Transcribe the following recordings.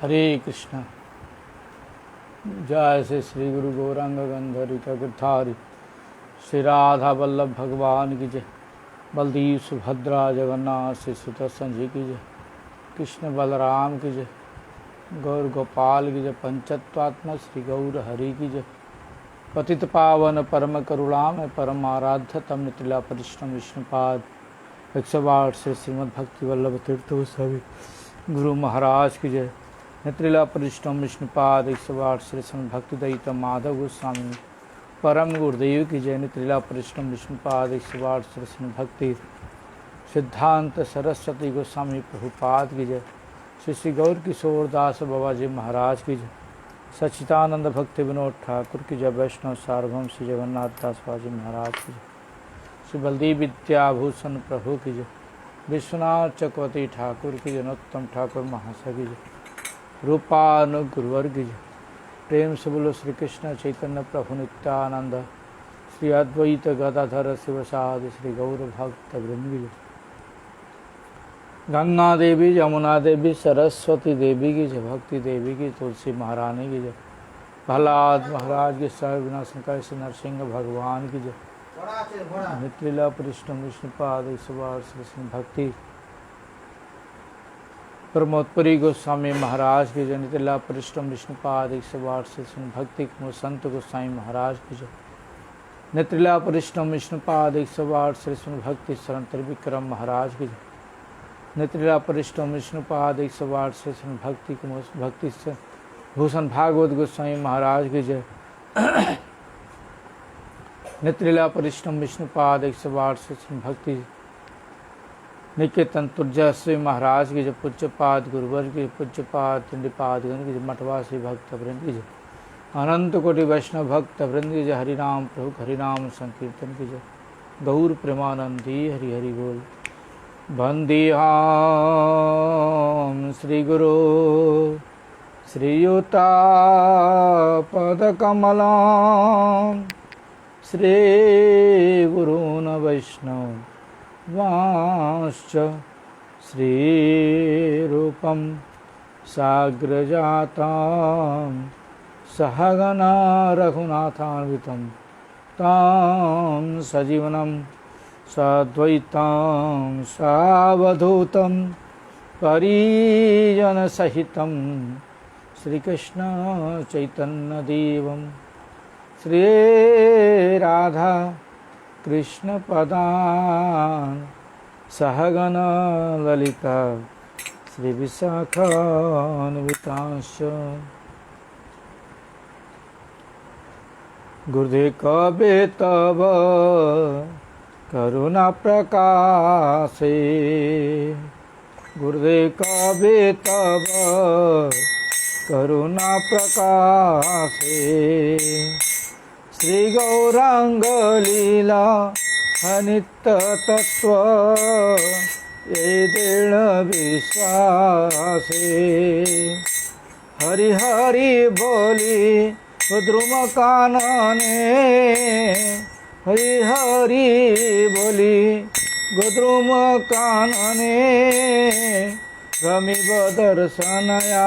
हरे कृष्ण। जय से श्री गुरु गौरांग गंधरी गिरधारी श्री राधा वल्लभ भगवान की जय। बलदेव सुभद्रा जगन्नाथ श्री सुदर्शन जी की जय। कृष्ण बलराम की जय। गौर गोपाल की जय। पंचत्वात्मा श्री गौर हरि की जय। पतित पावन परम करुणामय परम आराध्य तम नितिला परिश्रम विष्णुपाद 108 श्री श्रीमद भक्ति वल्लभ तीर्थ गोस्वामी गुरु महाराज की जय। नेत्रिला परिश्रम विष्णुपाद 108 श्री श्रीमद भक्ति दयित माधव गोस्वामी परम गुरुदेव की जय। नेत्रिला परिश्रम विष्णुपाद 108 श्री श्रीमद भक्ति सिद्धांत सरस्वती गोस्वामी प्रभुपाद की जय। श्री श्री गौर किशोर दास बाबा जी महाराज की जय। सच्चिदानंद भक्ति विनोद ठाकुर की जय। वैष्णव सार्वभौम श्री जगन्नाथ दास बाबा महाराज की जय। श्री बलदेव विद्याभूषण प्रभु की जय। विश्वनाथ चक्रवर्ती ठाकुर की जय। नरोत्तम ठाकुर महाशय की जय। रूपानुगुरुवर की जय। प्रेम से बोलो श्री कृष्ण चैतन्य प्रभु नित्यानंद श्री अद्वैत गदाधर शिवसादि श्री गौर भक्त वृंद की जय। गंगा देवी यमुना देवी सरस्वती देवी की जय। भक्ति देवी की तुलसी महारानी की जय। प्रहलाद महाराज की सर्व विनाशंकर श्री नरसिंह भगवान की जय। मित्रिला परिश्रम विष्णुपाद 108 श्री श्री भक्ति प्रमोदपुरी गोस्वामी महाराज की जय। नितिला परिश्रम विष्णुपाद 108 श्री श्री भक्ति कुमार संत गोस्वामी महाराज की जय। नितिला परिश्रम विष्णुपाद 108 श्री श्री भक्ति शरण त्रिविक्रम महाराज की जय। नितिला परिश्रम विष्णुपाद 108 श्री श्री भक्ति कुमार भक्ति भूषण भागवत गोस्वामी महाराज की जय। नित्रिला परिश्रम विष्णुपाद 108 श्री श्री भक्ति निकेतन तुर्जस्वी महाराज की जय। पूज्यपाद गुरुवर की पूज्यपाद तिंडीपादगण की जय। मठवासी भक्त वृंद की जय। अनंत कोटि वैष्णव भक्त वृंद की जय। हरिनाम प्रभु हरिनाम संकीर्तन की जय। गौर प्रेमानंदी हरि हरि बोल। वंदेहम श्री गुरु श्रीयुता पदकमलम् श्री गुरून् वैष्णव वांश्च श्रीरूपं साग्रजातं सहगना रघुनाथान्वितं तं सजीवनं सद्वैतं सावधूतं परिजनसहितं श्रीकृष्ण चैतन्यदेवं श्री राधा कृष्ण पदान सहगण ललिता श्री विशाखान्वितांश्च। गुरुदेव कबे तव करुणा प्रकाशे। गुरुदेव कबे तव करुणा प्रकाशे। श्री गौरांग लीला अनित्य तत्व ये दृढ़ विश्वासे। हरि हरि बोली द्रुम कानने। हरि हरि बोली गोद्रुम कानने। रमिव दर्शनयासे।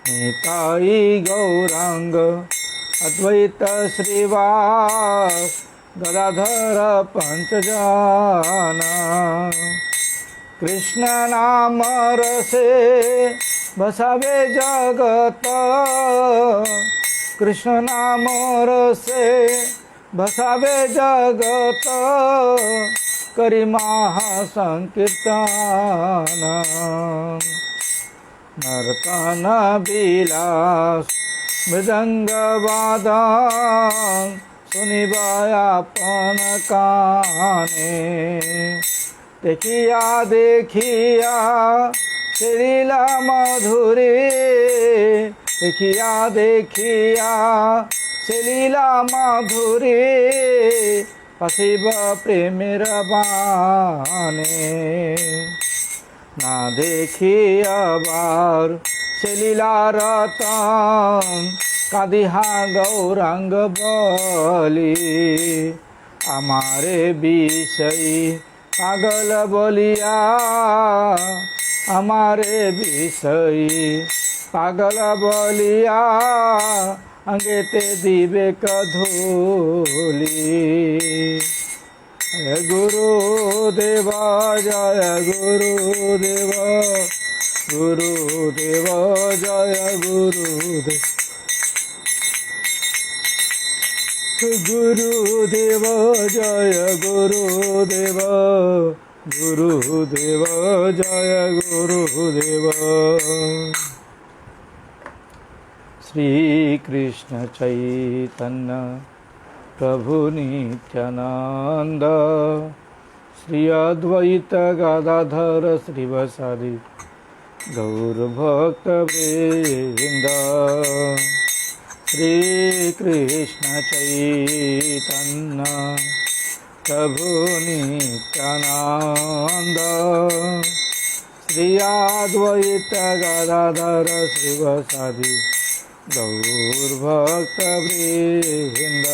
निताई गौरांग अद्वैत श्रीवास गदाधर पंचजना। कृष्ण नाम रसे बसावे जगत। कृष्ण नाम रसे बसावे जगत। करी महासंकीर्तन। नर्तन विलास मृदंग वादन सुनिबायापन काने। देखिया देखिया श्रीलीला मधुरी। देखिया देखिया श्रीलीला मधुरी। पशिव प्रेमेर बाने। ना देखी अबार से लीला रतन কাঁদিহা গৌরাঙ্গ বলি আমারে বিষয়ী পাগল বলিয়া हमारे विषयी पागल बलिया अंगेते दिवे कधूली। जय गुरुदेव जय गुरुदेव गुरुदेव जय गुरुदेव गुरुदेव जय गुरुदेव गुरुदेव जय गुरुदेव। श्री कृष्ण चैतन्य प्रभु नित्यानंद श्री अद्वैत गदाधर श्रीवासादि गौर भक्त वृंद। श्री कृष्ण चैतन्य प्रभु नित्यानंद श्री अद्वैत गदाधर श्रीवासादि गौर भक्त वृंद।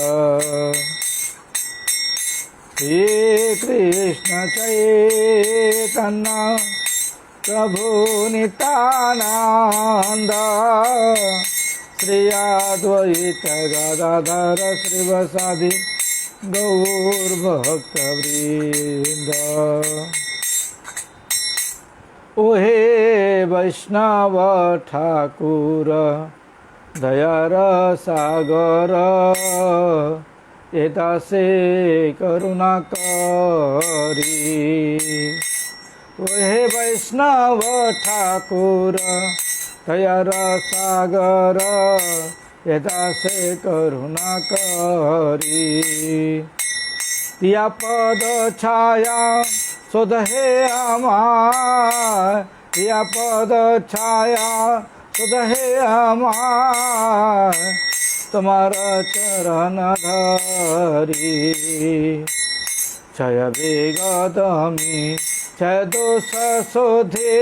श्री कृष्ण चैतन्य प्रभु नित्यानंद श्री अद्वैत गदाधर श्रीवासादि गौर भक्त वृंद। ओहे वैष्णव ठाकुर दयार सागर एदासे करुणा करी। ओहे वैष्णव ठाकुर दयार सागर एदासे करुणा करी। दिया पद छाया शोध हे आमार दिया पद छाया शोध हे आमार तुम्हारा चरण धरी। क्षय बेगदमी क्षय दोष शोधे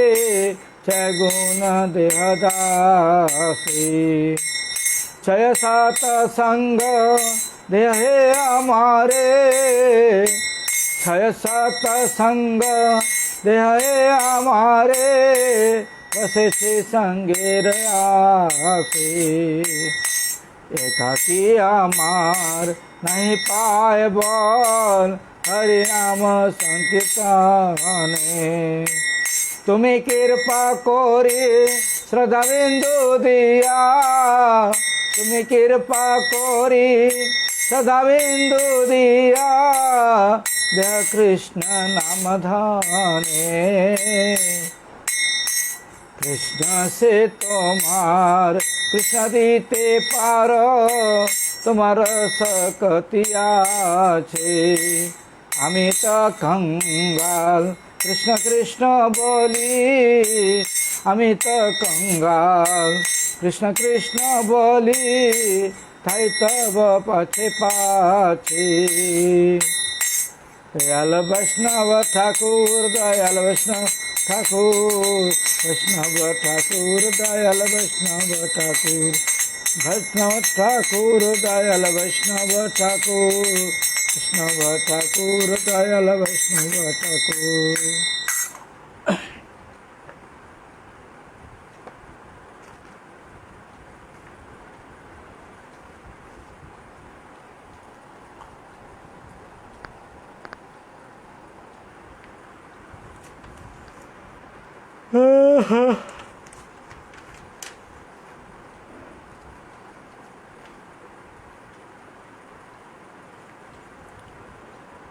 क्षय गुण देहदासी। क्षय सात संग देह हे हमारे क्षय सात संग देह हे हमारे बसे छे संगे आसे। एकाकी आमार नहीं पाए बल हरि नाम संकीर्तने। तुम्हें कृपा कोरी श्रद्धा बिंदु दिया तुम्हें कृपा कोरी श्रद्धा बिंदु दिया। देह कृष्ण नाम धाने कृष्ण से तुम्हार कृष्ण दीते पार तुम्हार सकतिया छे। आमी तो कंगाल कृष्ण कृष्ण बोली आमी तो कंगाल कृष्ण कृष्ण बोली थाई तब पाछे पाछे। दयाल वैष्णव ठाकुर दयाल वैष्णव ठाकुर वैष्णव ठाकुर दयाल वैष्णव ठाकुर वैष्णव ठाकुर दयाल वैष्णव ठाकुर वैष्णव ठाकुर दयाल वैष्णव ठाकुर।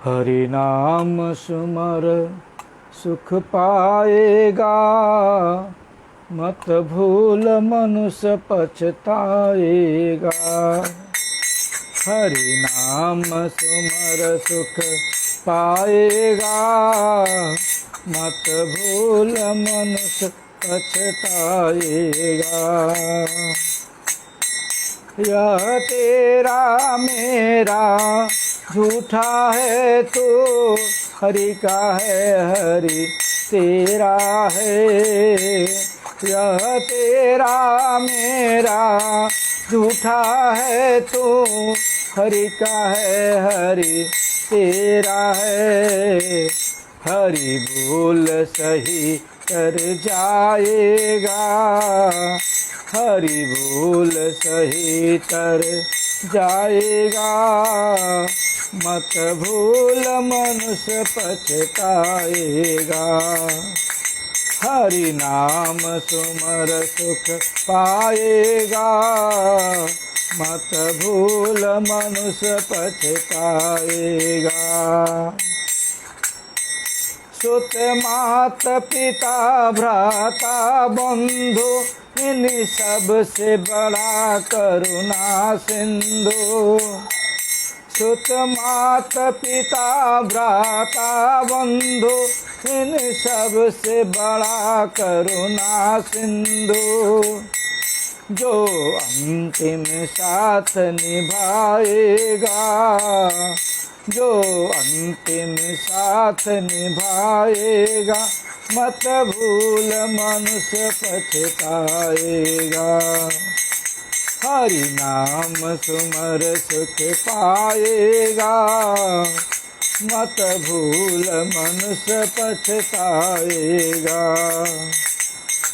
हरि नाम सुमर सुख पाएगा मत भूल मनुष्य पछताएगा। हरि नाम सुमर सुख पाएगा मत भूल मनुष्य पछताएगा। यह तेरा मेरा झूठा है तो हरि का है हरि तेरा है। यह तेरा मेरा झूठा है तो हरि का है हरि तेरा है। हरि बोल सही तर जाएगा, हरि भूल सही तर जाएगा। मत भूल मनुष्य पछताएगा, हरि नाम सुमर सुख पाएगा। मत भूल मनुष्य पछताएगा। सुत मात पिता भ्राता बंधु, इन सब से बड़ा करुणा सिंधु। सुत मात पिता भ्राता बंधु, इन सब से बड़ा करुणा सिंधु। जो अंतिम साथ निभाएगा, जो अंतिम साथ निभाएगा। मत भूल मनुष्य पछताएगा, हरि नाम सुमर सुख पाएगा। मत भूल मनुष्य पछताएगा,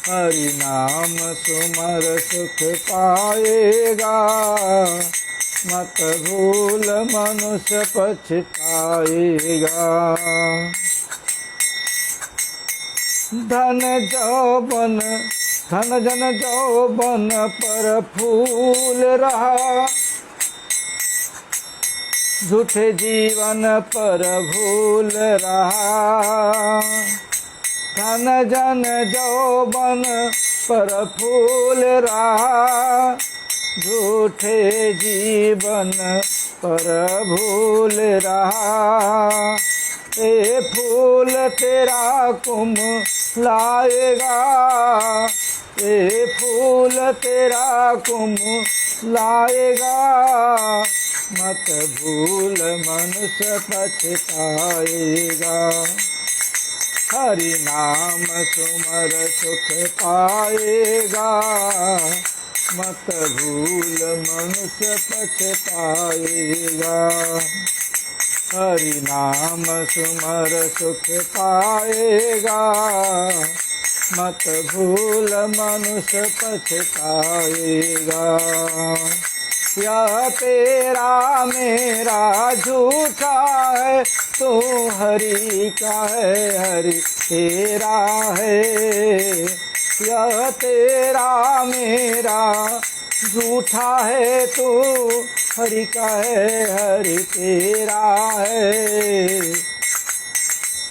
हरि नाम सुमर सुख पाएगा। मत भूल मनुष्य पछताएगा। धन जौवन धन जन जौवन पर फूल रहा, झूठे जीवन पर भूल रहा। धन जन जौवन पर फूल रहा, झूठे जीवन पर भूल रहा। ए फूल तेरा कुम्हलाएगा, ए फूल तेरा कुम्हलाएगा। मत भूल मनुष्य पछताएगा, हरि नाम सुमर सुख पाएगा। मत भूल मनुष्य पछताएगा, हरि नाम सुमर सुख पाएगा। मत भूल मनुष्य पछताएगा। यह तेरा मेरा झूठा है, तू हरि का है, हरि तेरा है। यह तेरा मेरा झूठा है, तू हरि का है, हरि तेरा है।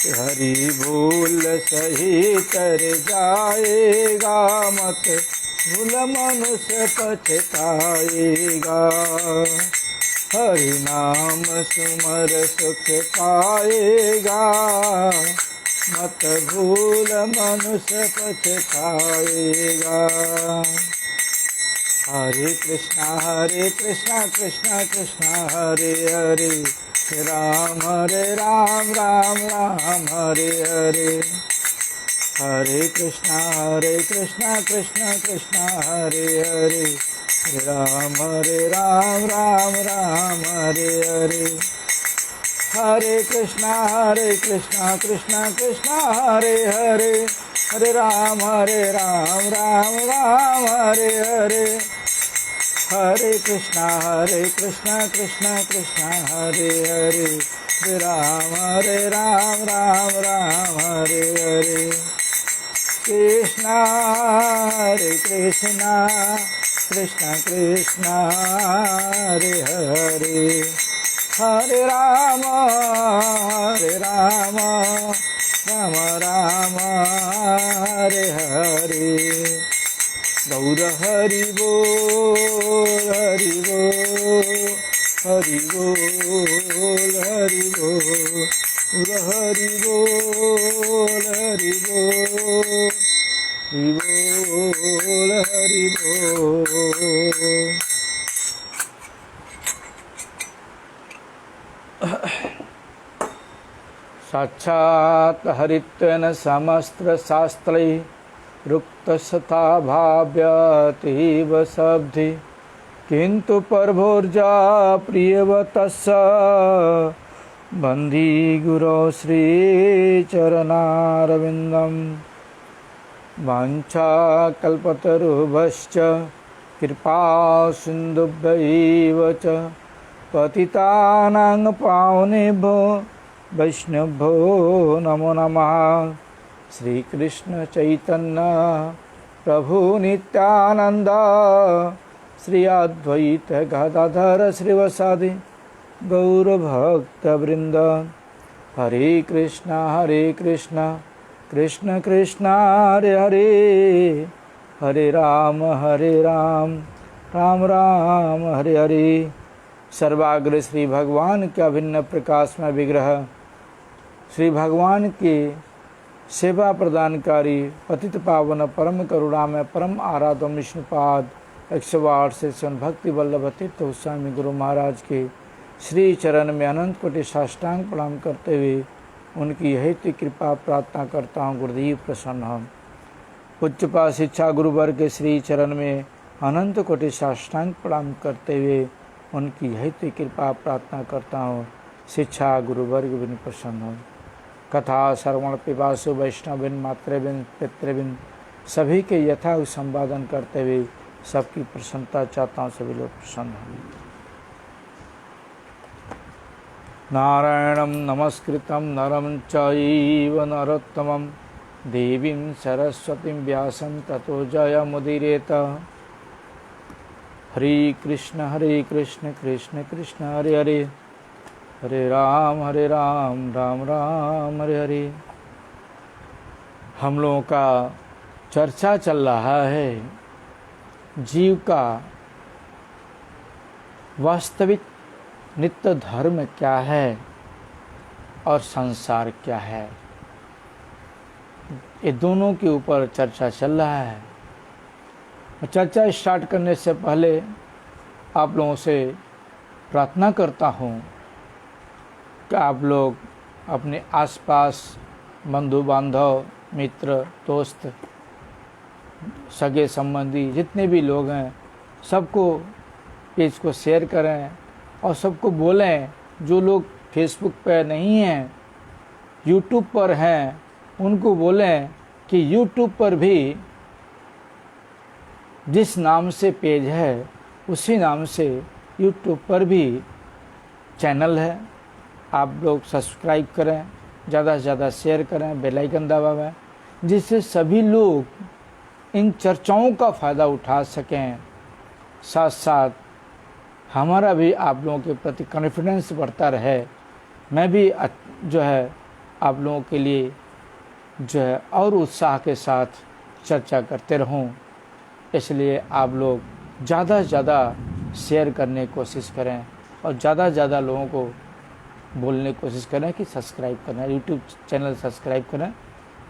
हरि भूल सही तर जाएगा, मत भूल मनुष्य पछताएगा। हरि नाम सुमर सुख पाएगा, मत भूल मनुष्य पछताएगा। हरे कृष्णा कृष्णा कृष्णा हरे हरे, राम राम राम हरे हरे। हरे कृष्णा कृष्णा कृष्णा हरे हरे, राम राम राम हरे हरे। हरे कृष्णा कृष्णा कृष्णा हरे हरे, हरे राम राम राम हरे हरे। हरे कृष्णा कृष्णा कृष्णा हरे हरे, हरे राम राम राम हरे हरे। कृष्णा कृष्णा कृष्णा हरे हरे, हरे राम राम राम हरे हरे। गौर हरि बोल हरि बोल, हरि बोल हरि बोल, हरि बोल हरि बोल, हरि बोल। साक्षात् हरित्वेन समस्त्र शास्त्रैः रुक्तसथा भाव्यतीव शब्दि, किन्तु परभोर्जा प्रियवतस्य बन्धी गुरो श्रीचरणारविन्दम्। वाञ्छाकल्पतरुभ्यश्च कृपा सिन्धुभ्यैव च पतितानां पावनेभ्यो वैष्णवो नमो नमः। श्री कृष्ण चैतन्य प्रभु नित्यानंद श्री अद्वैत गदाधर श्रीवासादि गौरभक्तवृंद। हरे कृष्णा कृष्ण कृष्ण हरे हरे, हरे राम राम राम हरे हरे। सर्वाग्र श्री भगवान के अभिन्न प्रकाशमय विग्रह, श्री भगवान के सेवा प्रदानकारी पतित पावन परम करुणा में परम आराधम विष्णुपाद 108 से भक्ति वल्लभ तीर्थ गोस्वामी गुरु महाराज के श्री चरण में अनंत कोटि साष्टांग प्रणाम करते हुए उनकी हेतु कृपा प्रार्थना करता हूँ। गुरुदेव प्रसन्न हो। उच्चपा शिक्षा गुरुवर के श्री चरण में अनंत कोटि साष्टांग प्रणाम करते हुए उनकी हेतु कृपा प्रार्थना करता हूँ। शिक्षा गुरुवर्ग बिन प्रसन्न हो। कथा श्रवण पिपासु वैष्णविन मातृविन पितृविन सभी के यथा संवादन करते हुए सबकी प्रसन्नता चाहता हूँ। सभी लोग प्रसन्न हों। नारायणं नमस्कृतं नरं चैव नरोत्तमं देवीं सरस्वतीं व्यासं ततो जयमुदीरयेत। हरे कृष्ण कृष्ण कृष्ण हरे हरे, हरे राम राम राम हरे हरे। हम लोगों का चर्चा चल रहा है जीव का वास्तविक नित्य धर्म क्या है और संसार क्या है। ये दोनों के ऊपर चर्चा चल रहा है। चर्चा स्टार्ट करने से पहले आप लोगों से प्रार्थना करता हूँ कि आप लोग अपने आसपास बंधु बांधव मित्र दोस्त सगे संबंधी जितने भी लोग हैं सबको पेज को शेयर करें और सबको बोलें। जो लोग फेसबुक पर नहीं हैं यूट्यूब पर हैं उनको बोलें कि यूट्यूब पर भी जिस नाम से पेज है उसी नाम से यूट्यूब पर भी चैनल है। आप लोग सब्सक्राइब करें, ज़्यादा से ज़्यादा शेयर करें, बेल आइकन दबावें जिससे सभी लोग इन चर्चाओं का फ़ायदा उठा सकें। साथ साथ हमारा भी आप लोगों के प्रति कॉन्फिडेंस बढ़ता रहे। मैं भी जो है आप लोगों के लिए जो है और उत्साह के साथ चर्चा करते रहूं। इसलिए आप लोग ज़्यादा से ज़्यादा शेयर करने की कोशिश करें और ज़्यादा से ज़्यादा लोगों को बोलने की कोशिश करें कि सब्सक्राइब करें, यूट्यूब चैनल सब्सक्राइब करें,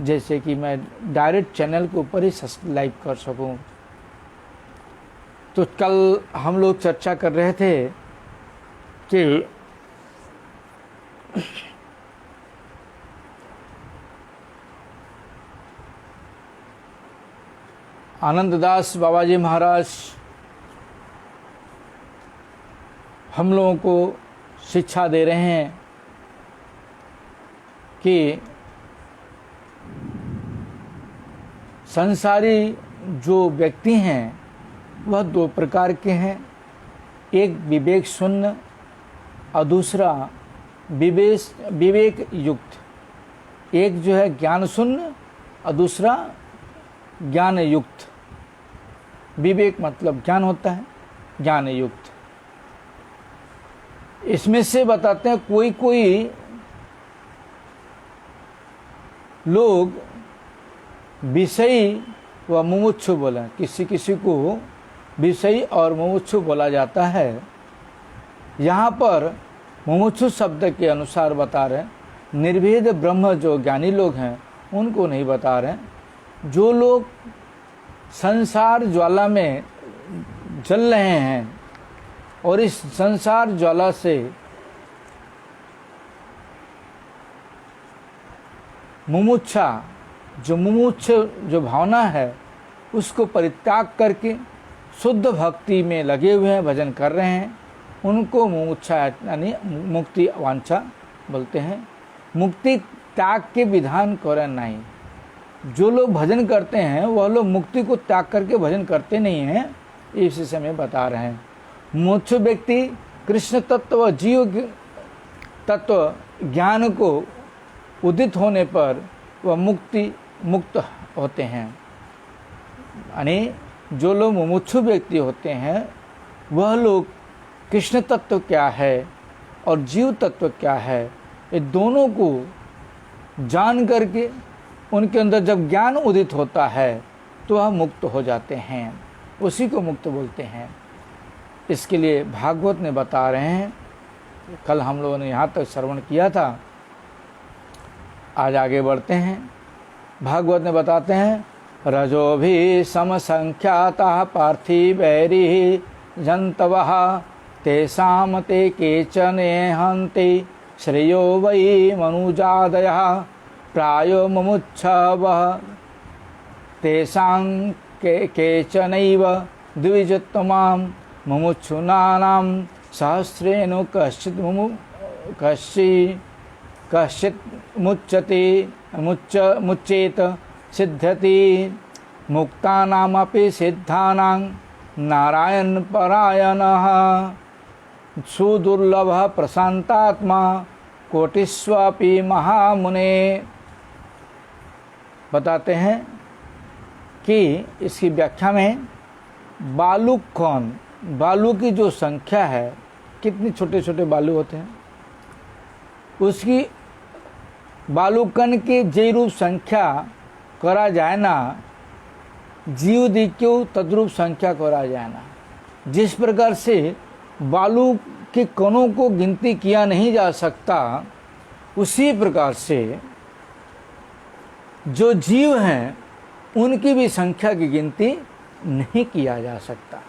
जैसे कि मैं डायरेक्ट चैनल के ऊपर ही सब्सक्राइब कर सकूं। तो कल हम लोग चर्चा कर रहे थे कि आनंददास बाबा जी महाराज हम लोगों को शिक्षा दे रहे हैं कि संसारी जो व्यक्ति हैं वह दो प्रकार के हैं। एक विवेक शून्य और दूसरा विवेक युक्त। एक जो है ज्ञान शून्य और दूसरा ज्ञान युक्त। विवेक मतलब ज्ञान होता है, ज्ञान युक्त। इसमें से बताते हैं कोई कोई लोग विषयी व मुमुक्षु बोला, किसी किसी को विषयी और मुमुक्षु बोला जाता है। यहाँ पर मुमुक्षु शब्द के अनुसार बता रहे, निर्भेद ब्रह्म जो ज्ञानी लोग हैं उनको नहीं बता रहे। जो लोग संसार ज्वाला में जल रहे हैं और इस संसार ज्वाला से मुमुक्षा जो भावना है उसको परित्याग करके शुद्ध भक्ति में लगे हुए हैं, भजन कर रहे हैं, उनको मुमुक्षा यानी मुक्ति वांछा बोलते हैं। मुक्ति त्याग के विधान करें नहीं। जो लोग भजन करते हैं वह लोग मुक्ति को त्याग करके भजन करते नहीं हैं, इस विषय में बता रहे हैं। मुमुक्षु व्यक्ति कृष्ण तत्व व जीव तत्व ज्ञान को उदित होने पर वह मुक्त होते हैं। यानी जो लोग मुमुक्षु व्यक्ति होते हैं वह लोग कृष्ण तत्व क्या है और जीव तत्व क्या है, ये दोनों को जान करके उनके अंदर जब ज्ञान उदित होता है तो वह मुक्त हो जाते हैं, उसी को मुक्त बोलते हैं। इसके लिए भागवत ने बता रहे हैं, कल हम लोगों ने यहाँ तक श्रवण किया था, आज आगे बढ़ते हैं। भागवत ने बताते हैं, रजो भी समसंख्याता पार्थिवैरिः जन्तवः तेषां ते केचन हन्ति श्रेयो वै मनुजादयः प्रायो मुमुक्षवः तेषां केचनैव द्विजोत्तमां मुमुक्षूणां सहस्रेण कश्चित् मुच्येत सिद्ध्यति मुक्तानामपि सिद्धानां नारायण परायणः सुदुर्लभः प्रशांतात्मा कोटिस्वपि महामुने। बताते हैं कि इसकी व्याख्या में बालू कौन, बालू की जो संख्या है, कितने छोटे छोटे बालू होते हैं, उसकी बालूकण के जे रूप संख्या करा जाए ना, जीव दिक्यो तद्रूप संख्या करा जाए ना। जिस प्रकार से बालू के कणों को गिनती किया नहीं जा सकता, उसी प्रकार से जो जीव हैं उनकी भी संख्या की गिनती नहीं किया जा सकता।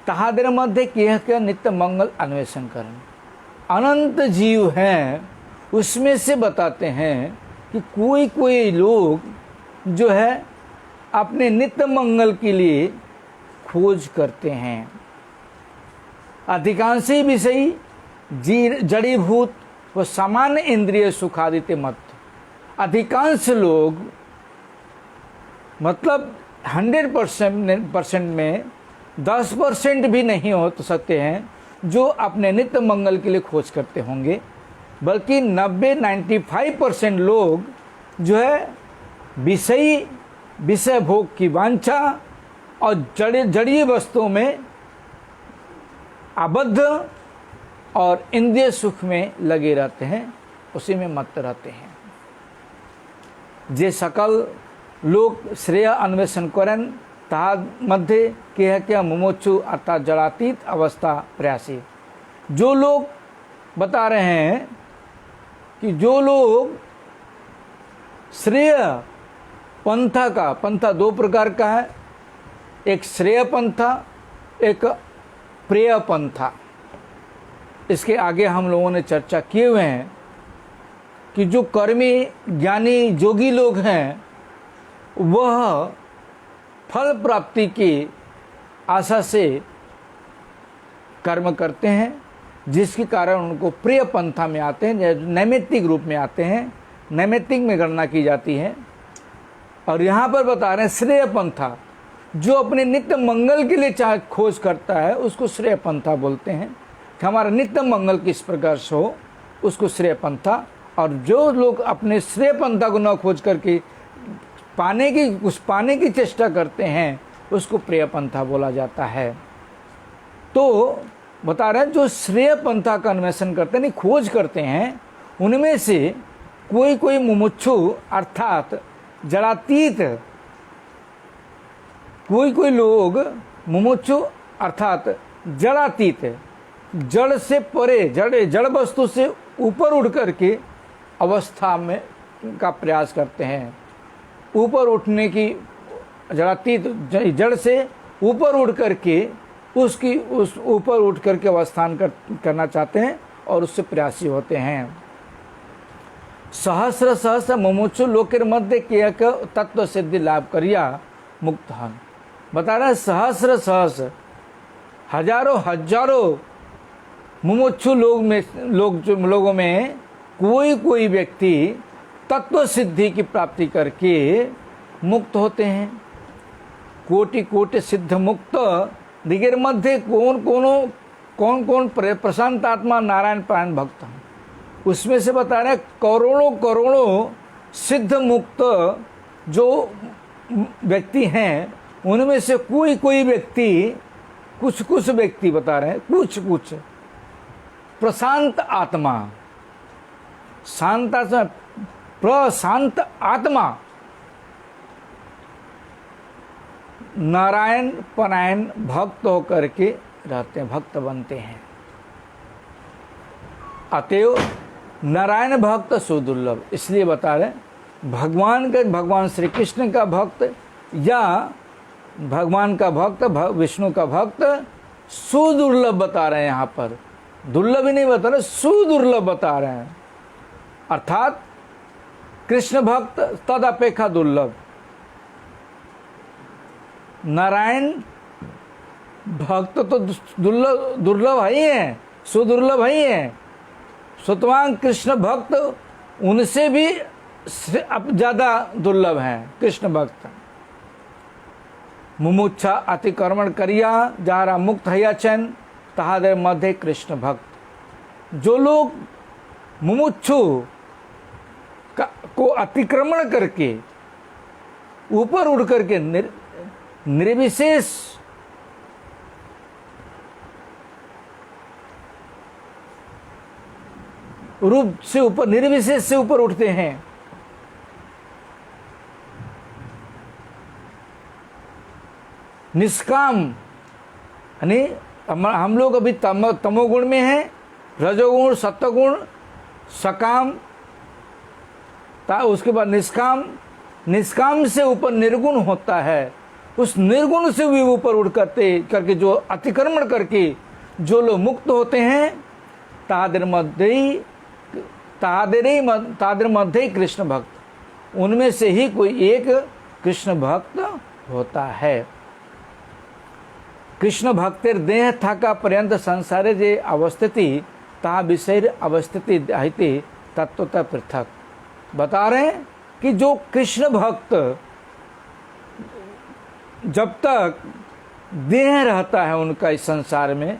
तहादेर मध्य किह के नित्य मंगल अन्वेषण करें। अनंत जीव हैं, उसमें से बताते हैं कि कोई कोई लोग जो है अपने नित्य मंगल के लिए खोज करते हैं। अधिकांशी विषयी जड़ीभूत व सामान्य इंद्रिय सुखादित्य मत। अधिकांश लोग मतलब 100% में 10% भी नहीं हो सकते हैं जो अपने नित्य मंगल के लिए खोज करते होंगे, बल्कि 95% लोग जो है विषय भोग की वांछा और जड़ीय वस्तुओं में आबद्ध और इंद्रिय सुख में लगे रहते हैं, उसी में मत रहते हैं। जे सकल लोग श्रेय अन्वेषण करें ताहा मध्य के मुमुक्षु अर्थात जड़ातीत अवस्था प्रयासी। जो लोग बता रहे हैं कि जो लोग श्रेय पंथा दो प्रकार का है, एक श्रेय पंथा, एक प्रेय पंथा। इसके आगे हम लोगों ने चर्चा किए हुए हैं कि जो कर्मी ज्ञानी योगी लोग हैं वह फल प्राप्ति की आशा से कर्म करते हैं, जिसके कारण उनको प्रिय पंथा में आते हैं, नैमित्तिक रूप में आते हैं, नैमित्तिक में गणना की जाती है। और यहाँ पर बता रहे हैं श्रेय पंथा, जो अपने नित्य मंगल के लिए चाहे खोज करता है उसको श्रेय पंथा बोलते हैं कि हमारा नित्य मंगल किस प्रकार से हो, उसको श्रेय पंथा। और जो लोग अपने श्रेय पंथा को न खोज करके पाने की चेष्टा करते हैं उसको प्रिय पंथा बोला जाता है। तो बता रहे हैं जो श्रेय पंथा का अन्वेषण करते हैं, खोज करते हैं, उनमें से कोई कोई मुमुक्षु अर्थात जड़ातीत, कोई लोग मुमुक्षु अर्थात जड़ातीत, जड़ से परे, जड़ वस्तु से ऊपर उठ करके अवस्था में का प्रयास करते हैं। ऊपर उठने की जड़ातीत, जड़ से ऊपर उठ करके उस ऊपर उठ करके अवस्थान करना चाहते हैं और उससे प्रयासी होते हैं। सहस्र मुमुक्षु लोकेर मध्य किया तत्व सिद्धि लाभ करिया मुक्त हन। बता रहे सहस्र हजारों मुमुक्षु लोगों में कोई व्यक्ति तत्व सिद्धि की प्राप्ति करके मुक्त होते हैं। कोटि कोटि सिद्ध मुक्त दिगर मध्य कौन कौन प्रशांत आत्मा नारायण पारायण भक्त हैं, उसमें से बता रहे करोड़ों करोड़ों सिद्ध मुक्त जो व्यक्ति हैं, उनमें से कोई कोई व्यक्ति, कुछ कुछ व्यक्ति बता रहे हैं, कुछ कुछ प्रशांत आत्मा, शांत आत्मा, प्रशांत आत्मा नारायण परायण भक्त होकर के रहते हैं, भक्त बनते हैं। अतएव नारायण भक्त सुदुर्लभ, इसलिए बता रहे भगवान श्री कृष्ण का भक्त या भगवान का भक्त, विष्णु का भक्त सुदुर्लभ बता रहे हैं। यहाँ पर दुर्लभ ही नहीं बता रहे, सुदुर्लभ बता रहे हैं। अर्थात कृष्ण भक्त तद अपेक्षा दुर्लभ, नारायण भक्त तो दुर्लभ ही है, सुदुर्लभ ही है। सुतवान कृष्ण भक्त उनसे भी ज्यादा दुर्लभ हैं कृष्ण भक्त। मुमुच्छा अतिक्रमण करिया जारा मुक्त हैया चैन तहादे मध्य कृष्ण भक्त। जो लोग मुमुक्षु को अतिक्रमण करके ऊपर उड़ करके निर्विशेष रूप से ऊपर, निर्विशेष से ऊपर उठते हैं, निष्काम, यानी हम लोग अभी तमोगुण में हैं, रजोगुण, सत्वगुण, सकाम, उसके बाद निष्काम, निष्काम से ऊपर निर्गुण होता है। उस निर्गुण से भी ऊपर उठ करके जो अतिक्रमण करके जो लोग मुक्त होते हैं, तादर मध्य ही कृष्ण भक्त, उनमें से ही कोई एक कृष्ण भक्त होता है। कृष्ण भक्तिर देह थाका पर्यंत संसारे जे अवस्थिति ता विषय अवस्थिति आहिति तत्वतः पृथक। बता रहे हैं कि जो कृष्ण भक्त जब तक देह रहता है उनका इस संसार में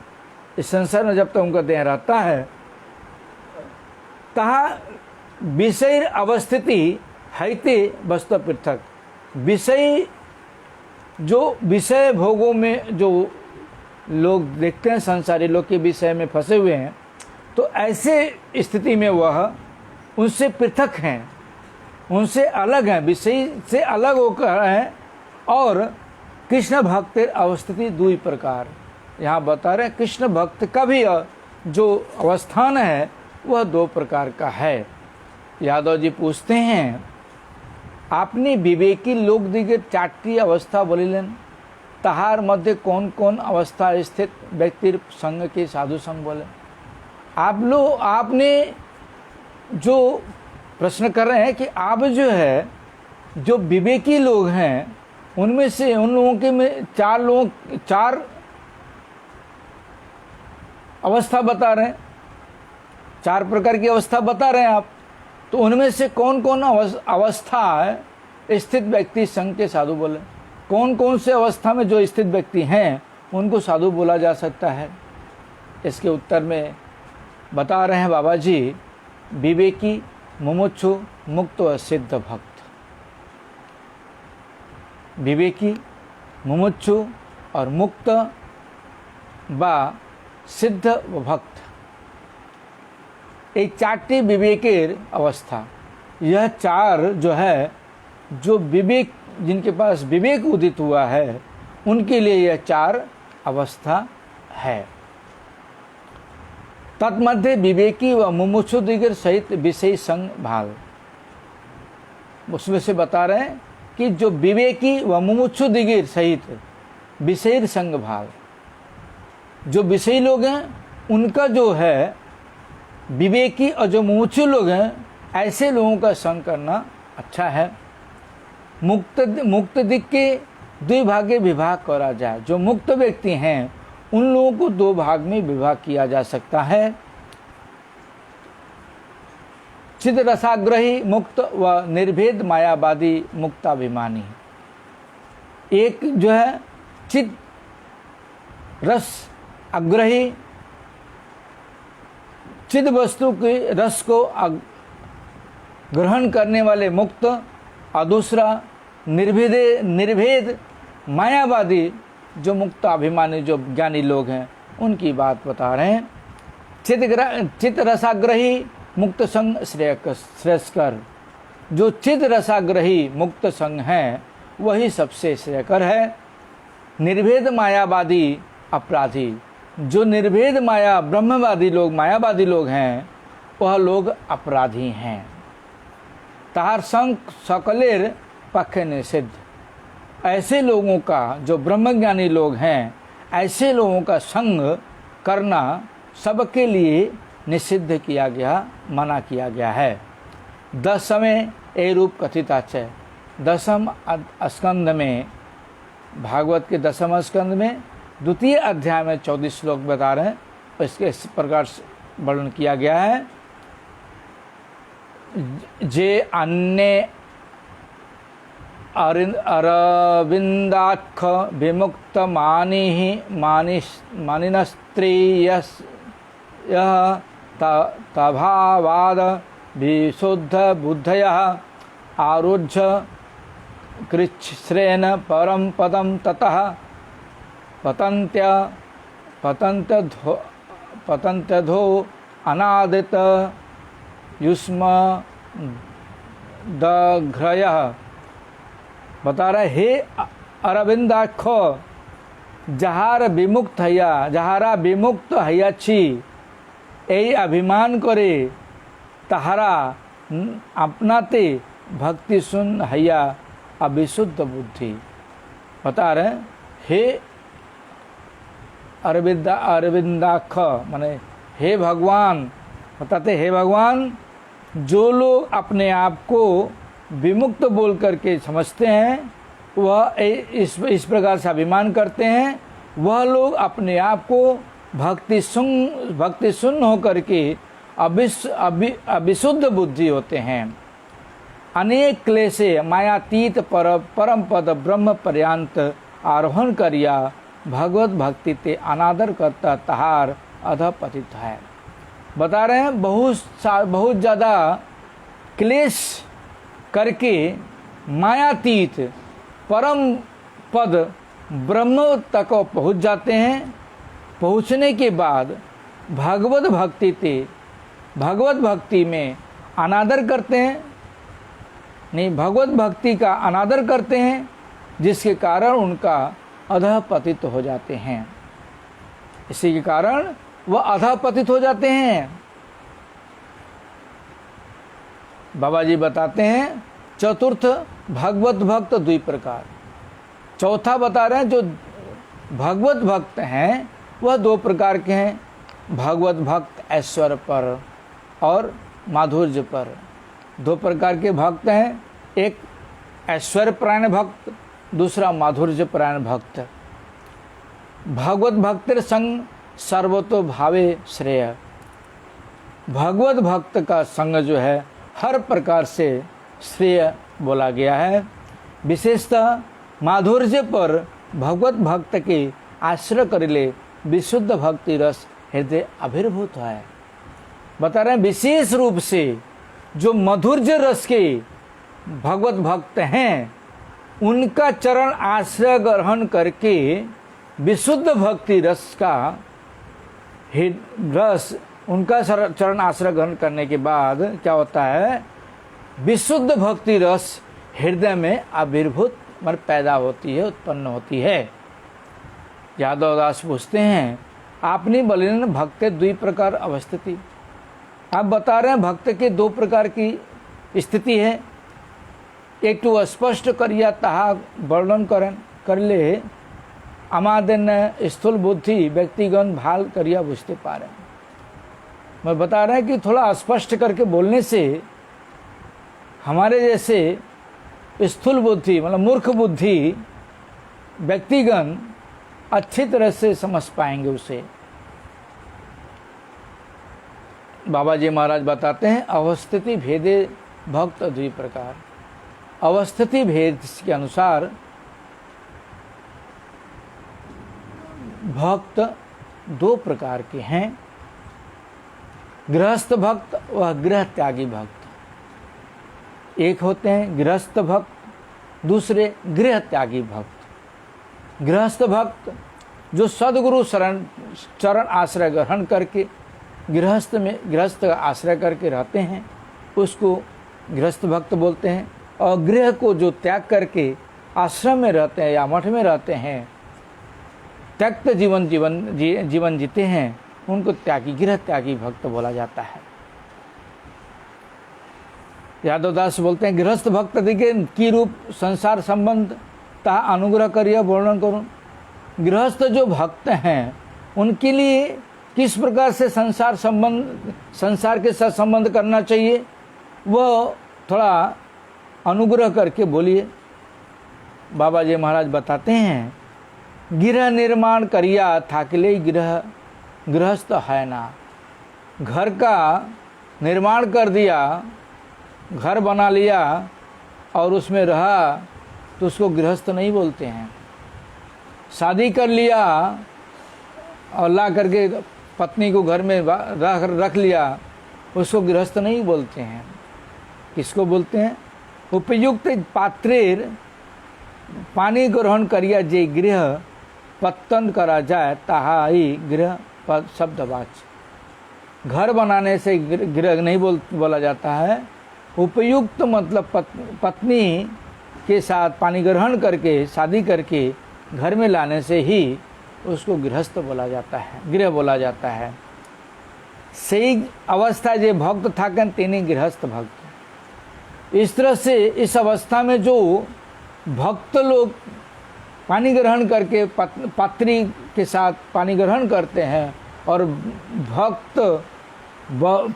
जब तक उनका देह रहता है, तहा विषय अवस्थिति हैते वस्तु पृथक। विषय जो विषय भोगों में जो लोग देखते हैं, संसारी लोग के विषय में फंसे हुए हैं, तो ऐसे स्थिति में वह उनसे पृथक हैं, उनसे अलग हैं, विषय से अलग होकर हैं। और कृष्ण भक्त अवस्थिति दुई प्रकार यहाँ बता रहे हैं। कृष्ण भक्त का भी जो अवस्थान है वह दो प्रकार का है। यादव जी पूछते हैं, आपने विवेकी लोक दिगे चारटी अवस्था बोलिलें, तहार मध्य कौन कौन अवस्था स्थित व्यक्ति संग के साधु संग बोले। आपने जो प्रश्न कर रहे हैं कि आप जो है जो विवेकी लोग हैं, उनमें से उन लोगों के में चार अवस्था बता रहे हैं, चार प्रकार की अवस्था बता रहे हैं आप। तो उनमें से कौन कौन अवस्था स्थित व्यक्ति संग के साधु बोले, कौन कौन से अवस्था में जो स्थित व्यक्ति हैं उनको साधु बोला जा सकता है। इसके उत्तर में बता रहे हैं बाबा जी, विवेकी, मुमुक्षु, मुक्त व सिद्ध भक्त। विवेकी, मुमुक्षु और मुक्त व सिद्ध व भक्त, एक चारटी विवेकेर अवस्था। यह चार जो है, जो विवेक, जिनके पास विवेक उदित हुआ है, उनके लिए यह चार अवस्था है। तत्मध्य विवेकी व मुमुक्षु दिगर सहित विषय संग भाल। उसमें से बता रहे हैं कि जो विवेकी व मुमुक्षु दिगर सहित विषय संग भाल, जो विषयी लोग हैं उनका जो है, विवेकी और जो मुमुक्षु लोग हैं, ऐसे लोगों का संग करना अच्छा है। मुक्त दिक के दो भागे विभाग करा जाए। जो मुक्त व्यक्ति हैं उन लोगों को दो भाग में विभाग किया जा सकता है। चिद रसाग्रही मुक्त व निर्भेद मायावादी मुक्ताभिमानी। एक जो है चिद रस आग्रही, चिद वस्तु के रस को ग्रहण करने वाले मुक्त, और दूसरा निर्भेद मायावादी जो मुक्त अभिमानी जो ज्ञानी लोग हैं उनकी बात बता रहे हैं। चित्त रसाग्रही मुक्त संग श्रेयस्कर, जो चित्त रसाग्रही मुक्त संग है वही सबसे श्रेयकर है। निर्भेद मायावादी अपराधी, जो निर्भेद माया ब्रह्मवादी लोग मायावादी लोग हैं वह लोग अपराधी हैं। तार संग सकलेर पक्ष निषिद्ध, ऐसे लोगों का जो ब्रह्मज्ञानी लोग हैं ऐसे लोगों का संग करना सबके लिए निषिद्ध किया गया, मना किया गया है। 10वें ए रूप कथिताच, 10म स्कंद में, भागवत के 10वें स्कंद में 2 अध्याय में 14 श्लोक बता रहे हैं, इसके इस प्रकार वर्णन किया गया है। जे अन्य अरविंदाख विमुक्त मानिनस्त्रीय तभावाद विशुद्ध बुद्धयः आरुह्य कृच्छ्रेण परम पदम ततः पतन्त्यधो अनादित युष्म दघ्रयः। बता रहे हे अरविंदाखो, যাহারা বিমুক্ত হইয়াছি এই अभिमान करे তাহারা अपनाते भक्ति सुन हया अविशुद्ध बुद्धि। बता रहे हे अरविंदाख माने हे भगवान, बताते हे भगवान, जो लोग अपने आप को विमुक्त बोल करके समझते हैं, वह इस प्रकार से अभिमान करते हैं, वह लोग अपने आप को भक्ति शून्य होकर के अविशुद्ध बुद्धि होते हैं। अनेक क्लेशे मायातीत परम पद ब्रह्म पर्यंत आरोहण करिया भगवत भक्ति ते अनादर करता तहार अधपतित है। बता रहे हैं बहुत ज़्यादा क्लेश करके मायातीत परम पद ब्रह्म तक पहुँच जाते हैं। पहुँचने के बाद भगवत भक्ति में अनादर करते हैं, नहीं भगवत भक्ति का अनादर करते हैं, जिसके कारण उनका अधःपतित हो जाते हैं। इसी के कारण वह अधःपतित हो जाते हैं। बाबा जी बताते हैं चतुर्थ भगवत भक्त 2 प्रकार। चौथा बता रहे हैं जो भगवत भक्त हैं वह 2 प्रकार के हैं। भगवत भक्त ऐश्वर्य पर और माधुर्य पर 2 प्रकार के भक्त हैं। एक ऐश्वर्य परायण भक्त, दूसरा माधुर्य परायण भक्त। भगवत भक्तिर संग सर्वतो भावे श्रेय, भगवत भक्त का संग जो है हर प्रकार से श्रेय बोला गया है। विशेषतः माधुर्य पर भगवत भक्त के आश्रय करिले विशुद्ध भक्ति रस हृदय आविर्भूत है। बता रहे हैं विशेष रूप से जो मधुर्य रस के भगवत भक्त हैं उनका चरण आश्रय ग्रहण करके विशुद्ध भक्ति रस का रस, उनका चरण आश्रय ग्रहण करने के बाद क्या होता है, विशुद्ध भक्ति रस हृदय में आविर्भूत मन पैदा होती है, उत्पन्न होती है। यादव दास पूछते हैं आपने बलिन भक्त 2 प्रकार अवस्थिति, आप बता रहे हैं भक्त के 2 प्रकार की स्थिति है। एक तो स्पष्ट करिया ताहा वर्णन कर ले अमादन स्थूल बुद्धि व्यक्तिगत भाल करिया बुझते पा रहे हैं। मैं बता रहे हैं कि थोड़ा स्पष्ट करके बोलने से हमारे जैसे स्थूल बुद्धि मतलब मूर्ख बुद्धि व्यक्तिगण अच्छी तरह से समझ पाएंगे उसे। बाबा जी महाराज बताते हैं अवस्थिति भेदे भक्त द्वि प्रकार। अवस्थिति भेद के अनुसार भक्त दो प्रकार के हैं, गृहस्थ भक्त व गृह त्यागी भक्त। एक होते हैं गृहस्थ भक्त, दूसरे गृह त्यागी भक्त। गृहस्थ भक्त जो सदगुरु चरण आश्रय ग्रहण करके गृहस्थ का आश्रय करके रहते हैं उसको गृहस्थ भक्त बोलते हैं, और गृह को जो त्याग करके आश्रम में रहते हैं या मठ में रहते हैं, त्यक्त जीवन जीते हैं, उनको गृह त्यागी भक्त बोला जाता है। यादवदास बोलते हैं गृहस्थ भक्त दिखे की रूप संसार संबंध ता अनुग्रह करिए वर्णन करूं। गृहस्थ जो भक्त हैं उनके लिए किस प्रकार से संसार के साथ संबंध करना चाहिए वह थोड़ा अनुग्रह करके बोलिए। बाबा जी महाराज बताते हैं गृह निर्माण करिया थाकले गृहस्थ है ना। घर का निर्माण कर दिया, घर बना लिया और उसमें रहा तो उसको गृहस्थ नहीं बोलते हैं। शादी कर लिया और ला करके पत्नी को घर में रख लिया, उसको गृहस्थ नहीं बोलते हैं। किसको बोलते हैं? उपयुक्त पात्रेर पानी ग्रहण करिया जे गृह पत्तन करा जाए ताहा ही गृह शब्दवाच्य। घर बनाने से गृह नहीं बोला जाता है। उपयुक्त मतलब पत्नी के साथ पानी ग्रहण करके शादी करके घर में लाने से ही उसको गृहस्थ बोला जाता है, गृह बोला जाता है। सही अवस्था जे भक्त थाकन तेनी गृहस्थ भक्त। इस तरह से इस अवस्था में जो भक्त लोग पानी ग्रहण करके पात्री के साथ पानी ग्रहण करते हैं और भक्त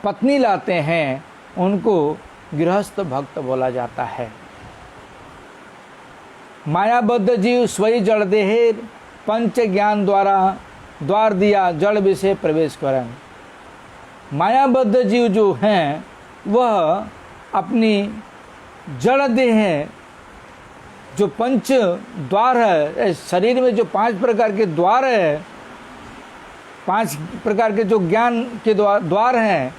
पत्नी लाते हैं, उनको गृहस्थ भक्त बोला जाता है। मायाबद्ध जीव स्वयं जड़ देहेर पंच ज्ञान द्वारा द्वार दिया जड़ विषय प्रवेश करें। मायाबद्ध जीव जो हैं वह अपनी जड़ देह जो पंच द्वार है, शरीर में जो 5 प्रकार के द्वार है, 5 प्रकार के जो ज्ञान के द्वार हैं,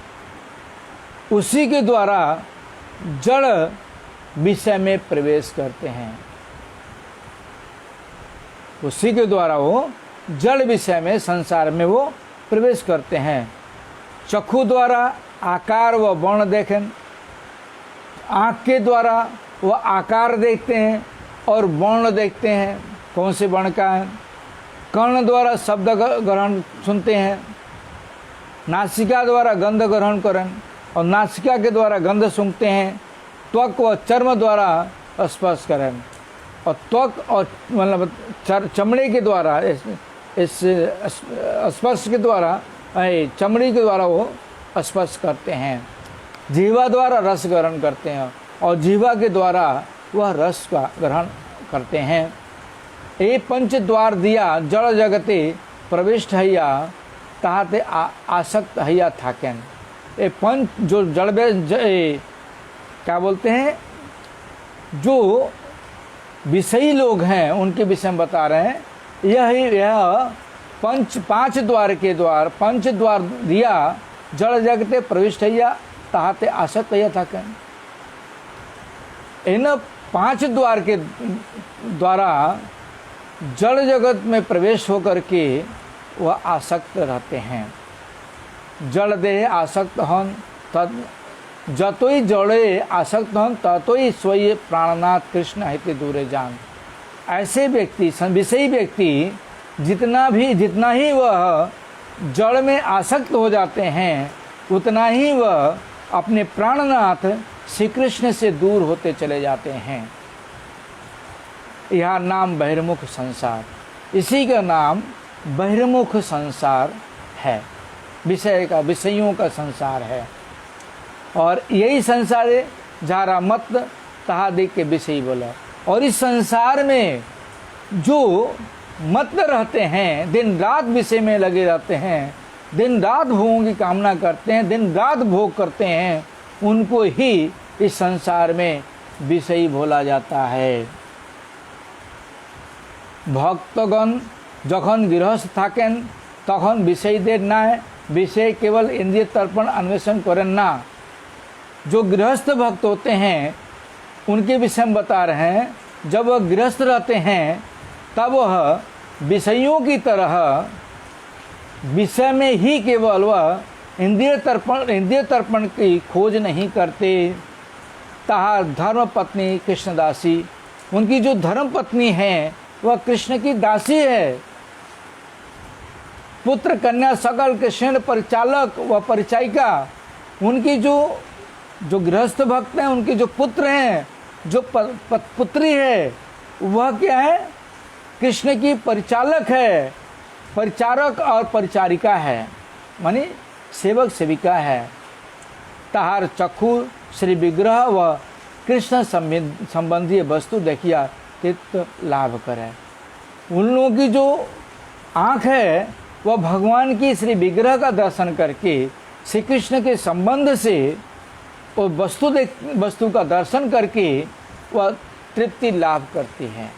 उसी के द्वारा जड़ विषय में प्रवेश करते हैं। उसी के द्वारा वो जड़ विषय में संसार में वो प्रवेश करते हैं। चक्षु द्वारा आकार व वर्ण देखें, आँख के द्वारा वह आकार देखते हैं और वर्ण देखते हैं कौन से वर्ण का है। कर्ण द्वारा शब्द ग्रहण सुनते हैं, नासिका द्वारा गंध ग्रहण करें और नासिका के द्वारा गंध सूंघते हैं। त्वक व चर्म द्वारा स्पर्श करें और त्वक और मतलब चमड़े के द्वारा इस स्पर्श के द्वारा चमड़ी के द्वारा वो स्पर्श करते हैं। जीवा द्वारा रस ग्रहण करते हैं और जीवा के द्वारा वह रस का ग्रहण करते हैं। ये पंच द्वार दिया जड़ जगते प्रविष्ट हैया ताहते आसक्त हैया थाकेन। ये पंच जो जड़ क्या बोलते हैं, जो विषयी लोग हैं उनके विषय में बता रहे हैं। यह पांच द्वार दिया जड़ जगते प्रविष्ट हैया ताहते आसक्त हैया थाकेन। इन 5 द्वार के द्वारा जड़ जगत में प्रवेश होकर के वह आसक्त रहते हैं। जड़ देह आसक्त हन तद जतोई जड़े आसक्त हन ततोई स्वयं प्राणनाथ कृष्ण हित दूरे जान। ऐसे व्यक्ति विषयी व्यक्ति जितना ही वह जड़ में आसक्त हो जाते हैं उतना ही वह अपने प्राणनाथ श्री कृष्ण से दूर होते चले जाते हैं। यह नाम बहिर्मुख संसार, इसी का नाम बहिर्मुख संसार है, विषयों का संसार है। और यही संसार है जहाँ मत तहा देख के विषय बोला। और इस संसार में जो मत रहते हैं, दिन रात विषय में लगे रहते हैं, दिन रात भोगों की कामना करते हैं, दिन रात भोग करते हैं, उनको ही इस संसार में विषयी बोला जाता है। भक्तगण যখন গৃহস্থ থাকেন তখন বিষয়ীদের ন্যায় विषय केवल इंद्रिय तर्पण अन्वेषण करें ना। जो गृहस्थ भक्त होते हैं उनके विषय में बता रहे हैं, जब वह गृहस्थ रहते हैं तब वह विषयों की तरह विषय में ही केवल वह इंद्रिय तर्पण की खोज नहीं करते। तहार धर्म पत्नी कृष्णदासी, उनकी जो धर्म पत्नी है वह कृष्ण की दासी है। पुत्र कन्या सकल कृष्ण परिचालक व परिचायिका, उनकी जो गृहस्थ भक्त हैं, उनके जो पुत्र हैं, जो पुत्री है, वह क्या है? कृष्ण की परिचालक है, परिचारक और परिचारिका है, मानी सेवक सेविका है। तहार चक्षु श्री विग्रह व कृष्ण संबंधी वस्तु देखिया चित्त लाभ करे। उन लोगों की जो आँख है वह भगवान की श्री विग्रह का दर्शन करके श्री कृष्ण के संबंध से और वस्तु का दर्शन करके वह तृप्ति लाभ करती है।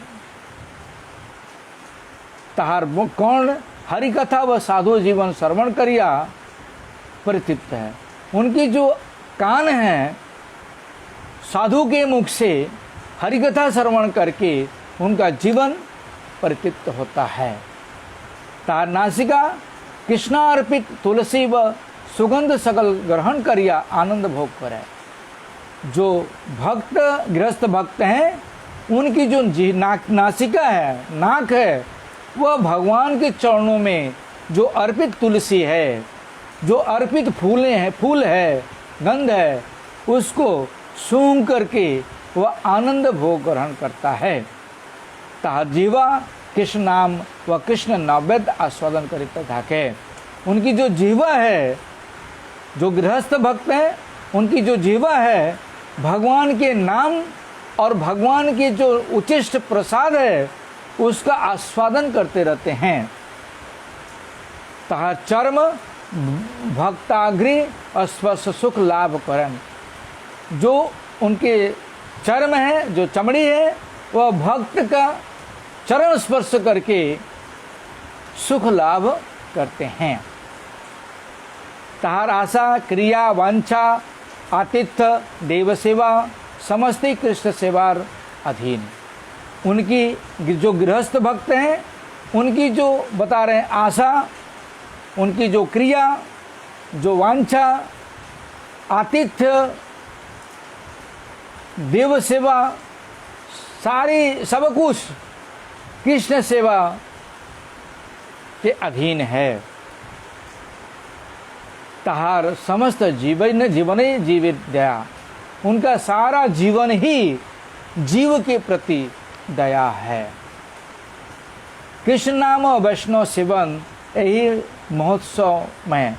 तहार कौन हरि कथा व साधु जीवन श्रवण करिया परितृप्त है। उनकी जो कान है साधु के मुख से हरि कथा श्रवण करके उनका जीवन परितृप्त होता है। तार नासिका कृष्णा अर्पित तुलसी व सुगंध सकल ग्रहण करिया आनंद भोग करे। जो भक्त गृहस्थ भक्त हैं उनकी जो नासिका है, नाक है, वह भगवान के चरणों में जो अर्पित तुलसी है, जो अर्पित फूल है, गंध है, उसको सूंघ करके वह आनंद भोग ग्रहण करता है। ता जीवा कृष्ण नाम व कृष्ण नैवेद्य आस्वादन करित थाके। उनकी जो जीवा है, जो गृहस्थ भक्त हैं, उनकी जो जीवा है भगवान के नाम और भगवान के जो उचिष्ट प्रसाद है उसका आस्वादन करते रहते हैं। तहा चर्म भक्ताग्रि स्पर्श सुख लाभ करन। जो उनके चर्म है, जो चमड़ी है, वह भक्त का चरण स्पर्श करके सुख लाभ करते हैं। तहार आशा क्रिया वांछा आतिथ्य देव सेवा समस्ती कृष्ण सेवार अधीन। उनकी जो गृहस्थ भक्त हैं उनकी जो बता रहे हैं आशा, उनकी जो क्रिया, जो वांछा, आतिथ्य, देव सेवा, सारी सब कुछ कृष्ण सेवा के अधीन है। तहार समस्त जीवन जीवित दया, उनका सारा जीवन ही जीव के प्रति दया है। कृष्ण नाम और वैष्णव सेवन, यही महोत्सव में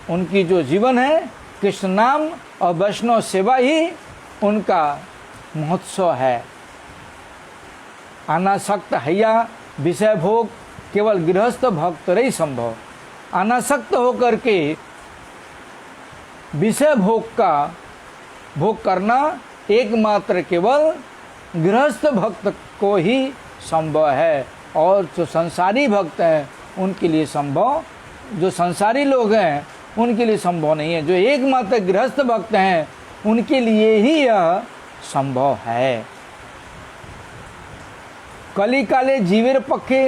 उनकी जो जीवन है, कृष्ण नाम और वैष्णव सेवा ही उनका महोत्सव है। अनासक्त हैया विषय भोग केवल गृहस्थ भक्त रही संभव। अनासक्त होकर के विषय भोग करना एकमात्र केवल गृहस्थ भक्त को ही संभव है, और जो संसारी भक्त हैं उनके लिए संभव, जो संसारी लोग हैं उनके लिए संभव नहीं है। जो एकमात्र गृहस्थ भक्त हैं उनके लिए ही यह संभव है। कली काले जीवेर पक्षे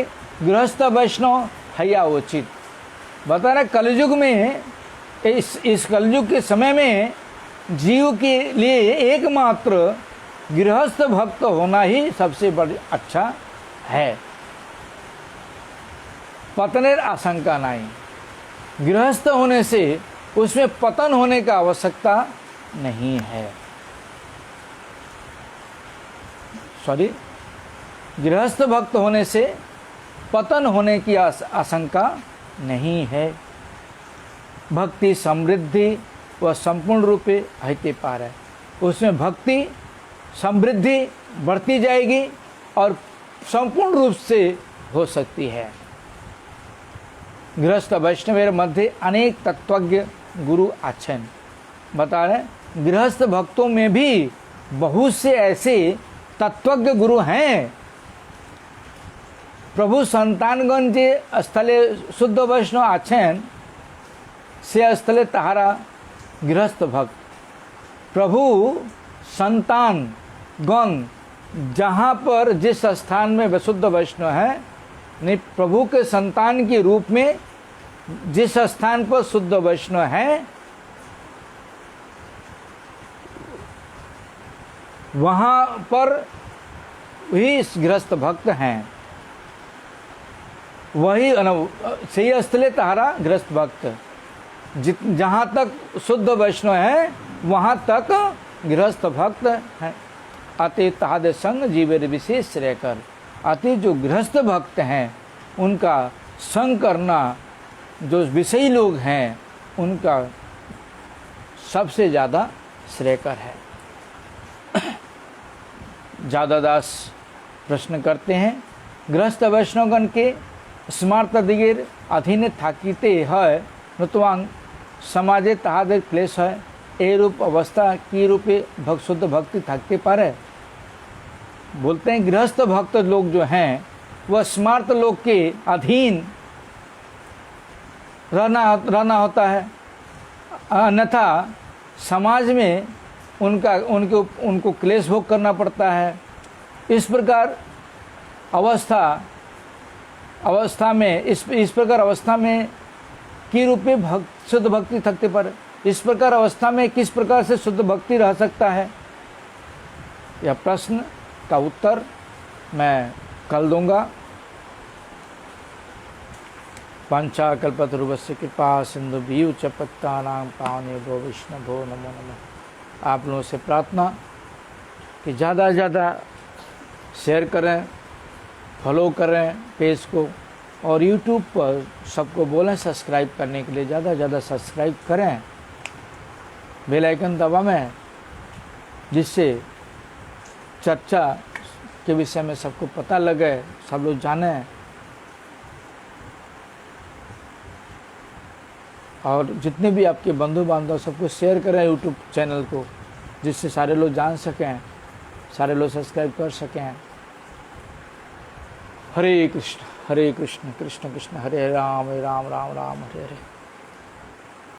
गृहस्थ वैष्णव हैया उचित। बता रहे कलयुग में, इस कलयुग के समय में जीव के लिए एकमात्र गृहस्थ भक्त होना ही सबसे बड़ी अच्छा है। पतनेर आशंका नहीं। गृहस्थ होने से उसमें पतन होने का आवश्यकता नहीं है। गृहस्थ भक्त होने से पतन होने की आशंका नहीं है। भक्ति समृद्धि व संपूर्ण रूपे हईते पार है। उसमें भक्ति समृद्धि बढ़ती जाएगी और संपूर्ण रूप से हो सकती है। गृहस्थ वैष्णवेर मध्य अनेक तत्वज्ञ गुरु आछन। बता रहे गृहस्थ भक्तों में भी बहुत से ऐसे तत्वज्ञ गुरु हैं। प्रभु संतानगण जे स्थले शुद्ध वैष्णव आछन से स्थले तहारा गृहस्थ भक्त। प्रभु संतान गण जहाँ पर जिस स्थान में शुद्ध वैष्णव है, नहीं प्रभु के संतान के रूप में जिस स्थान पर शुद्ध वैष्णव है वहाँ पर ही गृहस्थ भक्त हैं। वही सही स्थले तहारा गृहस्थ भक्त। जहाँ तक शुद्ध वैष्णव है वहाँ तक गृहस्थ भक्त हैं। अति ताद संग जीवेर विशेष रहकर, अति जो गृहस्थ भक्त हैं उनका संग करना, जो विषयी लोग हैं उनका सबसे ज़्यादा श्रेयकर है। जादादास प्रश्न करते हैं, गृहस्थ वैष्णवगण के स्मार्त दिगेर अधीन थाकिते है नृतवांग समाजे ताहादेर क्लेश है। ए रूप अवस्था की रूपे शुद्ध भक्ति थाकते पारे। बोलते हैं गृहस्थ भक्त लोग जो हैं वह स्मार्त लोग के अधीन रहना होता है, अन्यथा समाज में उनको क्लेश भोग करना पड़ता है। इस प्रकार अवस्था में की रूपे शुद्ध भक्ति थकते पर, इस प्रकार अवस्था में किस प्रकार से शुद्ध भक्ति रह सकता है, यह प्रश्न का उत्तर मैं कल दूंगा। पंचाकल्पतरुभ्यश्च कृपा सिंधुभ्यो च पतितानां पावनेभ्यो वैष्णवेभ्यो नमो नमः। आप लोगों से प्रार्थना कि ज़्यादा से ज़्यादा शेयर करें, फॉलो करें पेज को, और यूट्यूब पर सबको बोलें सब्सक्राइब करने के लिए। ज़्यादा से ज़्यादा सब्सक्राइब करें, बेल आइकन दबाएं, जिससे चर्चा के विषय में सबको पता लगे, सब लोग जानें। और जितने भी आपके बंधु बांधव सबको शेयर करें यूट्यूब चैनल को, जिससे सारे लोग जान सकें, सारे लोग सब्सक्राइब कर सकें। हरे कृष्ण कृष्ण कृष्ण हरे राम राम राम हरे हरे।